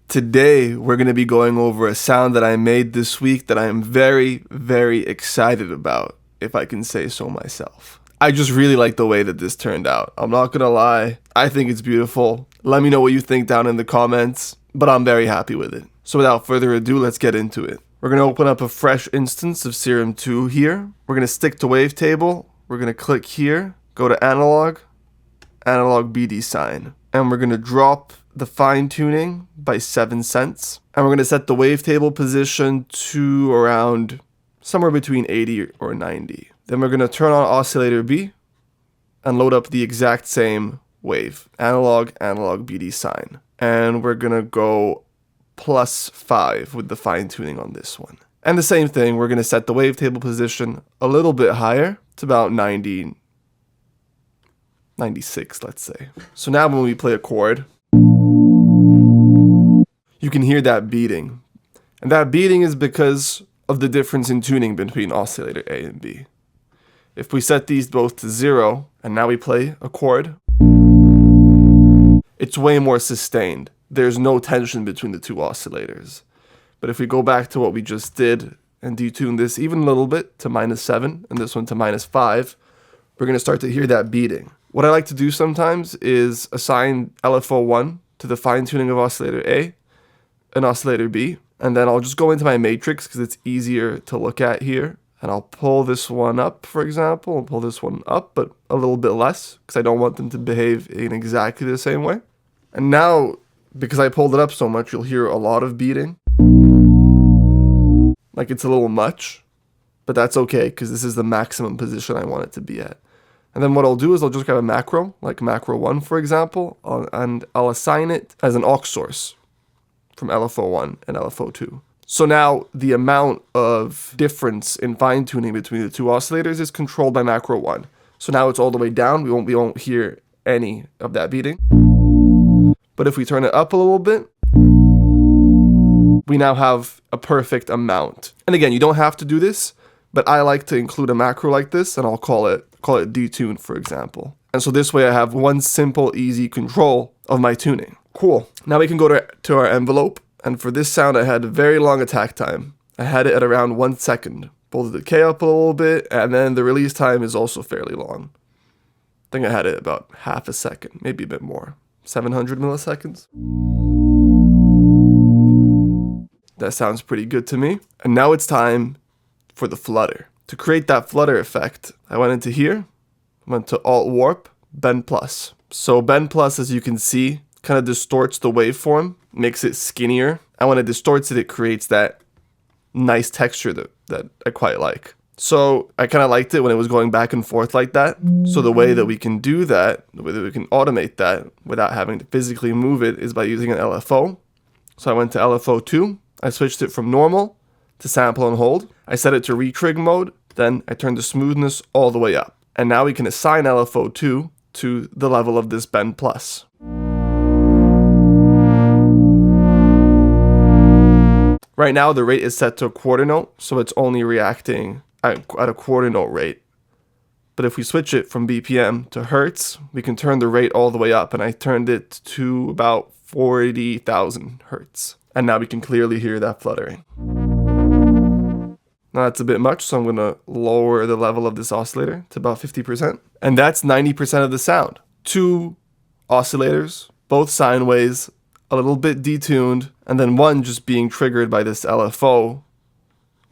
Today, we're going to be going over a sound that I made this week that I am very, very excited about, if I can say so myself. I just really like the way that this turned out. I'm not going to lie. I think it's beautiful. Let me know what you think down in the comments, but I'm very happy with it. So without further ado, let's get into it. We're going to open up a fresh instance of Serum 2 here. We're going to stick to wavetable. We're going to click here, go to analog BD sign, and we're going to drop the fine tuning by 7 cents, and we're going to set the wavetable position to around somewhere between 80 or 90. Then we're going to turn on oscillator B and load up the exact same wave, analog BD sign, and we're going to go +5 with the fine tuning on this one. And the same thing, we're going to set the wavetable position a little bit higher. It's about 90, 96, let's say. So now when we play a chord, you can hear that beating. And that beating is because of the difference in tuning between oscillator A and B. If we set these both to 0, and now we play a chord, it's way more sustained. There's no tension between the two oscillators. But if we go back to what we just did and detune this even a little bit to -7 and this one to -5, we're going to start to hear that beating. What I like to do sometimes is assign LFO1 to the fine tuning of oscillator A and oscillator B, and then I'll just go into my matrix because it's easier to look at here, and I'll pull this one up, for example, and pull this one up, but a little bit less because I don't want them to behave in exactly the same way. And now, because I pulled it up so much, you'll hear a lot of beating. Like it's a little much, but that's okay because this is the maximum position I want it to be at. And then what I'll do is I'll just grab a macro, like macro 1, for example, and I'll assign it as an aux source from LFO1 and LFO2. So now the amount of difference in fine tuning between the two oscillators is controlled by macro 1. So now it's all the way down. We won't hear any of that beating. But if we turn it up a little bit, we now have a perfect amount. And again, you don't have to do this, but I like to include a macro like this, and I'll call it detune, for example. And so this way I have one simple, easy control of my tuning. Cool. Now we can go to our envelope, and for this sound I had a very long attack time. I had it at around 1 second. Pulled the decay up a little bit, and then the release time is also fairly long. I think I had it about half a second, maybe a bit more. 700 milliseconds. That sounds pretty good to me. And now it's time for the flutter. To create that flutter effect, I went into here, went to Alt Warp, Bend Plus. So Bend Plus, as you can see, kind of distorts the waveform, makes it skinnier. And when it distorts it, it creates that nice texture that I quite like. So I kind of liked it when it was going back and forth like that. So the way that we can do that, the way that we can automate that without having to physically move it is by using an LFO. So I went to LFO2. I switched it from normal to sample and hold. I set it to retrig mode. Then I turned the smoothness all the way up. And now we can assign LFO2 to the level of this Bend Plus. Right now the rate is set to a quarter note, so it's only reacting at a quarter note rate. But if we switch it from BPM to Hertz, we can turn the rate all the way up, and I turned it to about 40,000 Hertz. And now we can clearly hear that fluttering. Now that's a bit much, so I'm going to lower the level of this oscillator to about 50%. And that's 90% of the sound. 2 oscillators, both sine waves, a little bit detuned, and then one just being triggered by this LFO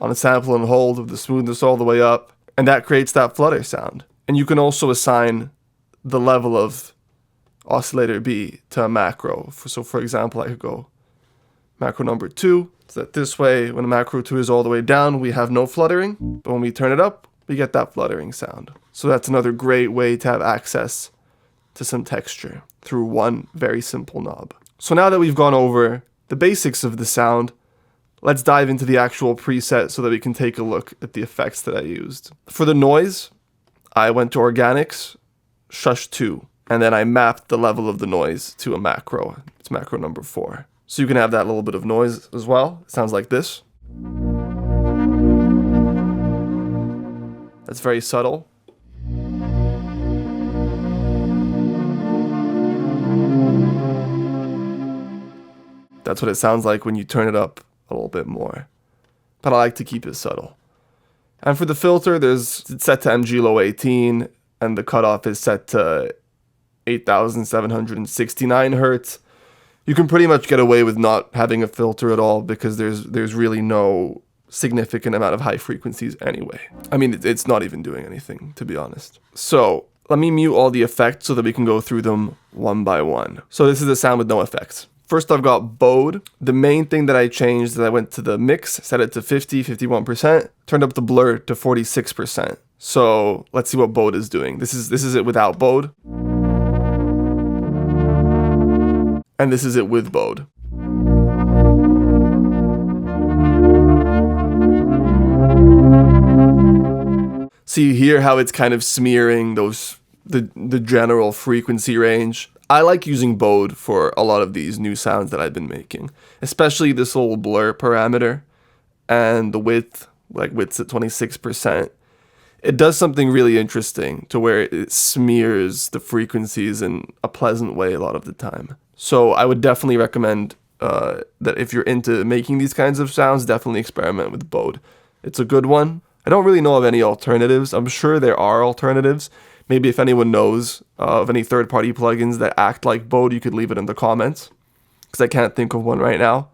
on a sample and hold with the smoothness all the way up. And that creates that flutter sound. And you can also assign the level of oscillator B to a macro. So for example, I could go macro number 2, so that this way, when macro 2 is all the way down, we have no fluttering. But when we turn it up, we get that fluttering sound. So that's another great way to have access to some texture through one very simple knob. So now that we've gone over the basics of the sound, let's dive into the actual preset so that we can take a look at the effects that I used. For the noise, I went to Organics, Shush 2. And then I mapped the level of the noise to a macro. It's macro number 4. So you can have that little bit of noise as well. It sounds like this. That's very subtle. That's what it sounds like when you turn it up a little bit more. But I like to keep it subtle. And for the filter, it's set to MG low 18, and the cutoff is set to 8,769 hertz. You can pretty much get away with not having a filter at all because there's really no significant amount of high frequencies anyway. I mean, it's not even doing anything, to be honest. So let me mute all the effects so that we can go through them one by one. So this is the sound with no effects. First, I've got Bode. The main thing that I changed is I went to the mix, set it to 51%, turned up the blur to 46%. So let's see what Bode is doing. This is it without Bode. And this is it with Bode. So you hear how it's kind of smearing the general frequency range. I like using Bode for a lot of these new sounds that I've been making, especially this little blur parameter and the width, like width's at 26%. It does something really interesting to where it smears the frequencies in a pleasant way a lot of the time. So I would definitely recommend that if you're into making these kinds of sounds, definitely experiment with Bode. It's a good one. I don't really know of any alternatives. I'm sure there are alternatives. Maybe if anyone knows of any third-party plugins that act like Bode, you could leave it in the comments, because I can't think of one right now.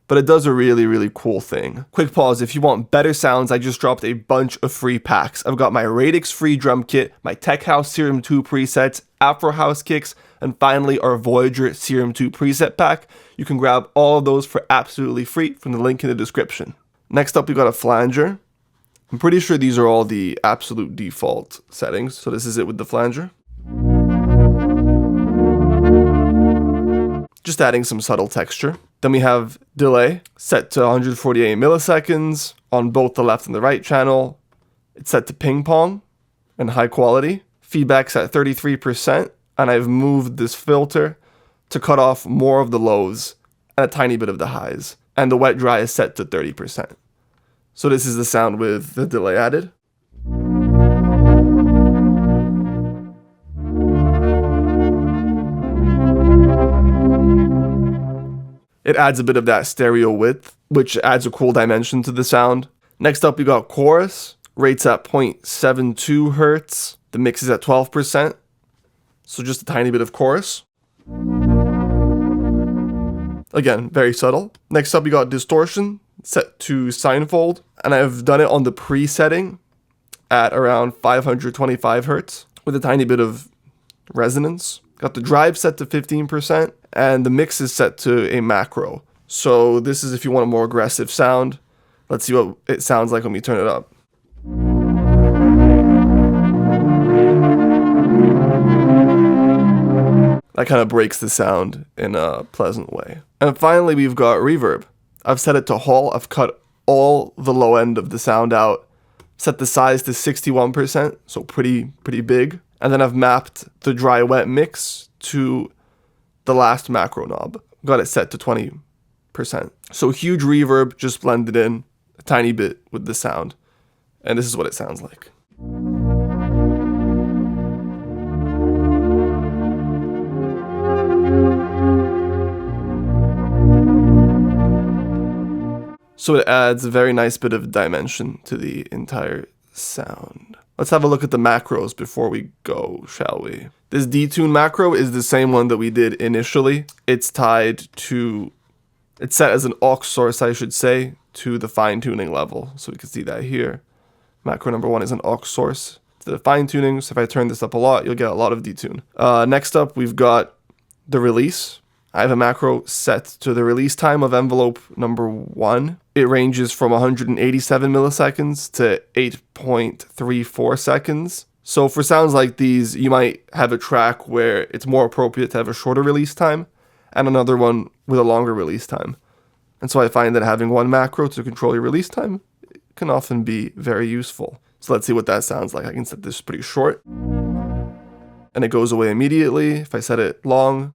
But it does a really, really cool thing. Quick pause, if you want better sounds, I just dropped a bunch of free packs. I've got my Radix free drum kit, my Tech House Serum 2 presets, Afro House kicks, and finally our Voyager Serum 2 preset pack. You can grab all of those for absolutely free from the link in the description. Next up, we got a flanger. I'm pretty sure these are all the absolute default settings. So this is it with the flanger. Just adding some subtle texture. Then we have delay set to 148 milliseconds on both the left and the right channel. It's set to ping pong and high quality. Feedback's at 33%, and I've moved this filter to cut off more of the lows and a tiny bit of the highs. And the wet dry is set to 30%. So this is the sound with the delay added. It adds a bit of that stereo width, which adds a cool dimension to the sound. Next up, we got chorus. Rates at 0.72 hertz. The mix is at 12%. So just a tiny bit of chorus. Again, very subtle. Next up, we got distortion, set to sinefold. And I've done it on the pre-setting at around 525 hertz with a tiny bit of resonance. Got the drive set to 15%, and the mix is set to a macro. So this is if you want a more aggressive sound. Let's see what it sounds like when we turn it up. That kind of breaks the sound in a pleasant way. And finally, we've got reverb. I've set it to Hall. I've cut all the low end of the sound out. Set the size to 61%, so pretty big. And then I've mapped the dry wet mix to the last macro knob. Got it set to 20%. So huge reverb, just blended in a tiny bit with the sound. And this is what it sounds like. So it adds a very nice bit of dimension to the entire sound. Let's have a look at the macros before we go, shall we? This detune macro is the same one that we did initially. It's set as an aux source, I should say, to the fine tuning level. So we can see that here. Macro number 1 is an aux source to the fine tuning. So if I turn this up a lot, you'll get a lot of detune. Next up, we've got the release. I have a macro set to the release time of envelope number 1. It ranges from 187 milliseconds to 8.34 seconds. So for sounds like these, you might have a track where it's more appropriate to have a shorter release time and another one with a longer release time. And so I find that having one macro to control your release time can often be very useful. So let's see what that sounds like. I can set this pretty short. and it goes away immediately. If I set it long,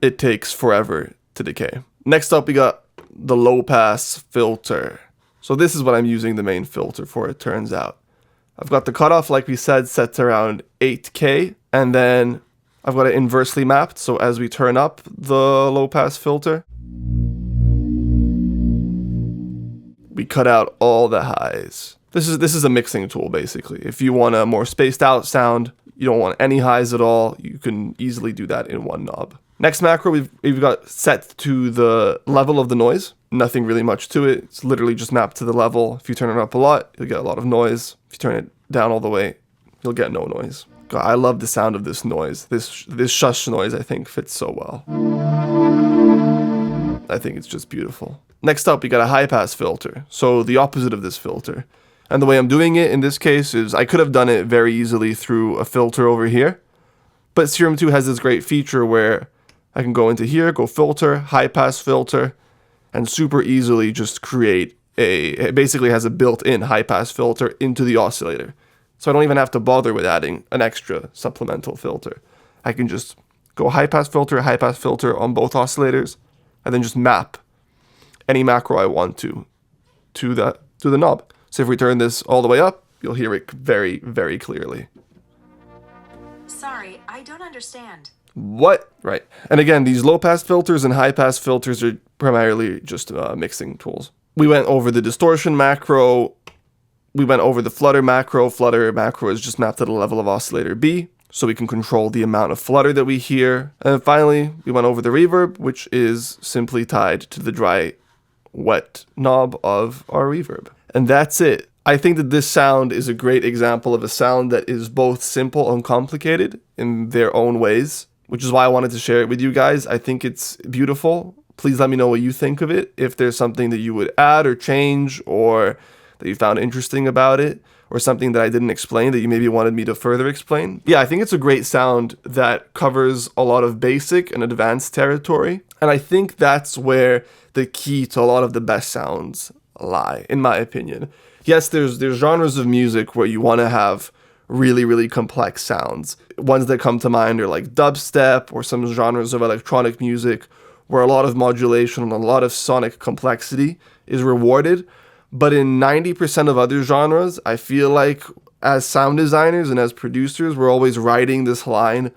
it takes forever to decay. Next up, we got the low pass filter. So this is what I'm using the main filter for, it turns out. I've got the cutoff, like we said, set to around 8K, and then I've got it inversely mapped. So as we turn up the low pass filter, we cut out all the highs. This is a mixing tool, basically. If you want a more spaced out sound, you don't want any highs at all, you can easily do that in one knob. Next macro we've got set to the level of the noise. Nothing really much to it. It's literally just mapped to the level. If you turn it up a lot, you'll get a lot of noise. If you turn it down all the way, you'll get no noise. God, I love the sound of this noise. This shush noise, I think, fits so well. I think it's just beautiful. Next up, we got a high pass filter. So the opposite of this filter. And the way I'm doing it in this case is I could have done it very easily through a filter over here. But Serum 2 has this great feature where I can go into here, go filter, high pass filter, and super easily just create it basically has a built-in high pass filter into the oscillator. So I don't even have to bother with adding an extra supplemental filter. I can just go high pass filter on both oscillators, and then just map any macro I want to the knob. So if we turn this all the way up, you'll hear it very, very clearly. Sorry, I don't understand. What? Right. And again, these low pass filters and high pass filters are primarily just mixing tools. We went over the distortion macro. We went over the flutter macro. Flutter macro is just mapped to the level of oscillator B, so we can control the amount of flutter that we hear. And finally, we went over the reverb, which is simply tied to the dry, wet knob of our reverb. And that's it. I think that this sound is a great example of a sound that is both simple and complicated in their own ways, which is why I wanted to share it with you guys. I think it's beautiful. Please let me know what you think of it. If there's something that you would add or change, or that you found interesting about it, or something that I didn't explain that you maybe wanted me to further explain. Yeah, I think it's a great sound that covers a lot of basic and advanced territory. And I think that's where the key to a lot of the best sounds lie, in my opinion. Yes, there's genres of music where you want to have really, really complex sounds. Ones that come to mind are like dubstep or some genres of electronic music where a lot of modulation and a lot of sonic complexity is rewarded. But in 90% of other genres, I feel like as sound designers and as producers, we're always riding this line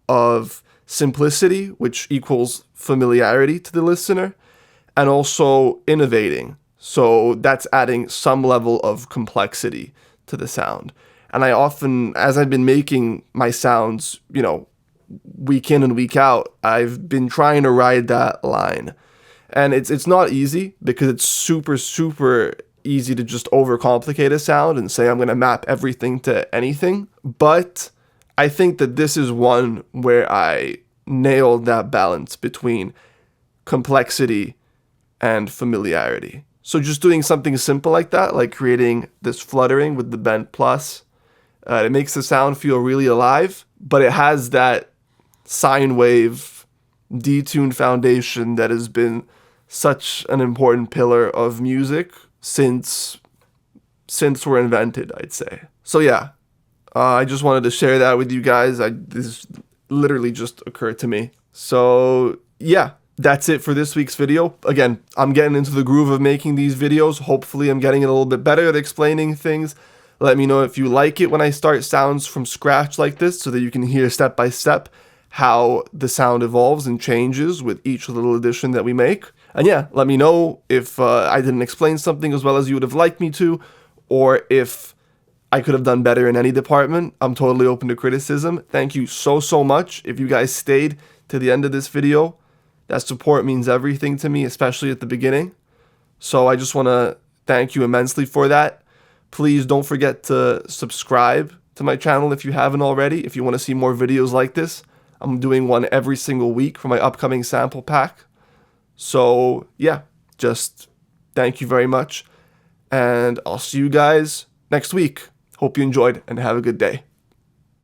of simplicity, which equals familiarity to the listener, and also innovating. So that's adding some level of complexity to the sound. And I often, as I've been making my sounds, week in and week out, I've been trying to ride that line. And it's not easy because it's super, super easy to just overcomplicate a sound and say I'm going to map everything to anything. But I think that this is one where I nailed that balance between complexity and familiarity. So just doing something simple like that, like creating this fluttering with the bend plus, it makes the sound feel really alive, but it has that sine wave detuned foundation that has been such an important pillar of music since were invented, I'd say. So yeah, I just wanted to share that with you guys. This literally just occurred to me. So yeah, that's it for this week's video. Again, I'm getting into the groove of making these videos. Hopefully I'm getting a little bit better at explaining things. Let me know if you like it when I start sounds from scratch like this so that you can hear step by step how the sound evolves and changes with each little addition that we make. And yeah, let me know if I didn't explain something as well as you would have liked me to, or if I could have done better in any department. I'm totally open to criticism. Thank you so much. If you guys stayed to the end of this video, that support means everything to me, especially at the beginning. So I just want to thank you immensely for that. Please don't forget to subscribe to my channel if you haven't already. If you want to see more videos like this, I'm doing one every single week for my upcoming sample pack. So yeah, just thank you very much. And I'll see you guys next week. Hope you enjoyed and have a good day.